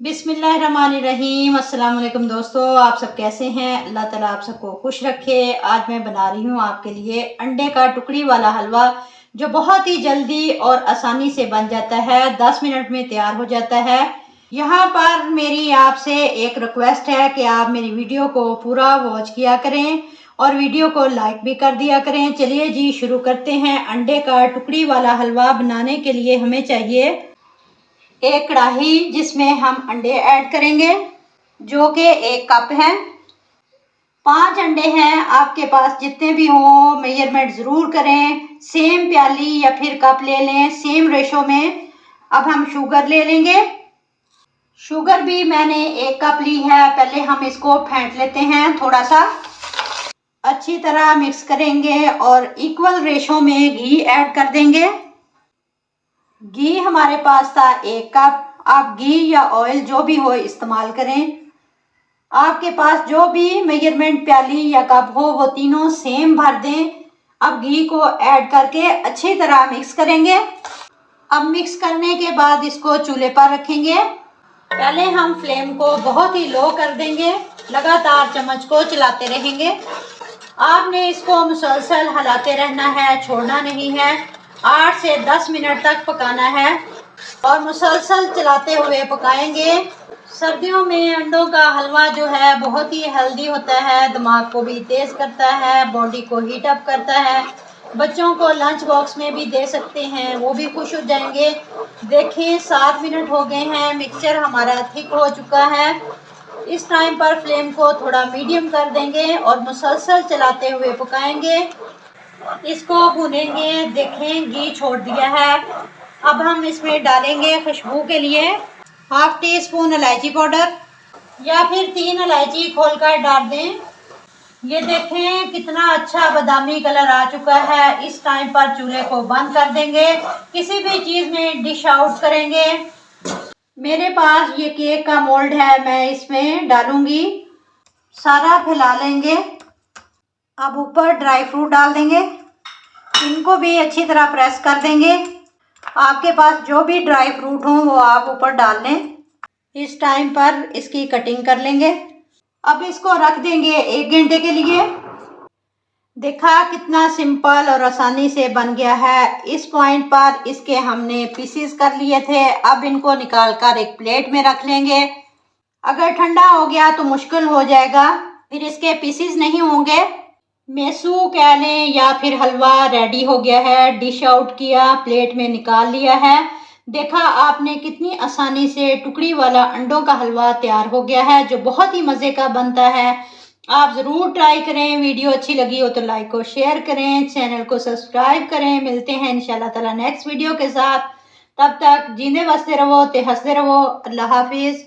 बिस्मिल्लाहिर्रहमानिर्रहीम। अस्सलाम वालेकुम दोस्तों, आप सब कैसे हैं? अल्लाह ताला आप सबको खुश रखे। आज मैं बना रही हूँ आपके लिए अंडे का टुकड़ी वाला हलवा, जो बहुत ही जल्दी और आसानी से बन जाता है। 10 मिनट में तैयार हो जाता है। यहाँ पर मेरी आपसे एक रिक्वेस्ट है कि आप मेरी वीडियो को पूरा वॉच किया करें और वीडियो को लाइक भी कर दिया करें। चलिए जी, शुरू करते हैं। अंडे का टुकड़ी वाला हलवा बनाने के लिए हमें चाहिए एक कढ़ाई, जिसमें हम अंडे ऐड करेंगे, जो कि 1 कप है। 5 अंडे हैं, आपके पास जितने भी हों मेजरमेंट ज़रूर करें। सेम प्याली या फिर कप ले लें, सेम रेशो में। अब हम शुगर ले लेंगे। शुगर भी मैंने 1 कप ली है। पहले हम इसको फेंट लेते हैं, थोड़ा सा अच्छी तरह मिक्स करेंगे और इक्वल रेशो में घी ऐड कर देंगे। घी हमारे पास था 1 कप। आप घी या ऑयल जो भी हो इस्तेमाल करें। आपके पास जो भी मेजरमेंट प्याली या कप हो वो तीनों सेम भर दें। अब घी को ऐड करके अच्छी तरह मिक्स करेंगे। अब मिक्स करने के बाद इसको चूल्हे पर रखेंगे। पहले हम फ्लेम को बहुत ही लो कर देंगे, लगातार चम्मच को चलाते रहेंगे। आपने इसको मुसलसल हिलाते रहना है, छोड़ना नहीं है। 8 से 10 मिनट तक पकाना है और मुसलसल चलाते हुए पकाएंगे। सर्दियों में अंडों का हलवा जो है बहुत ही हेल्दी होता है, दिमाग को भी तेज़ करता है, बॉडी को हीट अप करता है। बच्चों को लंच बॉक्स में भी दे सकते हैं, वो भी खुश हो जाएंगे। देखिए 7 मिनट हो गए हैं, मिक्सचर हमारा थिक हो चुका है। इस टाइम पर फ्लेम को थोड़ा मीडियम कर देंगे और मुसलसल चलाते हुए पकाएंगे। इसको भूनेंगे। देखें घी छोड़ दिया है। अब हम इसमें डालेंगे खुशबू के लिए ½ टी स्पून इलायची पाउडर, या फिर 3 इलायची खोलकर डाल दें। ये देखें कितना अच्छा बादामी कलर आ चुका है। इस टाइम पर चूल्हे को बंद कर देंगे। किसी भी चीज़ में डिश आउट करेंगे। मेरे पास ये केक का मोल्ड है, मैं इसमें डालूंगी। सारा फैला लेंगे। अब ऊपर ड्राई फ्रूट डाल देंगे, इनको भी अच्छी तरह प्रेस कर देंगे। आपके पास जो भी ड्राई फ्रूट हो वो आप ऊपर डाल लें। इस टाइम पर इसकी कटिंग कर लेंगे। अब इसको रख देंगे 1 घंटे के लिए। देखा कितना सिंपल और आसानी से बन गया है। इस पॉइंट पर इसके हमने पीसीस कर लिए थे। अब इनको निकाल कर एक प्लेट में रख लेंगे। अगर ठंडा हो गया तो मुश्किल हो जाएगा, फिर इसके पीसीस नहीं होंगे। मेसू कह लें या फिर हलवा रेडी हो गया है। डिश आउट किया, प्लेट में निकाल लिया है। देखा आपने कितनी आसानी से टुकड़ी वाला अंडों का हलवा तैयार हो गया है, जो बहुत ही मज़े का बनता है। आप ज़रूर ट्राई करें। वीडियो अच्छी लगी हो तो लाइक और शेयर करें, चैनल को सब्सक्राइब करें। मिलते हैं इंशाल्लाह ताला नेक्स्ट वीडियो के साथ। तब तक जींदे बसते रहो, ते हंसते रहो। अल्लाह हाफिज़।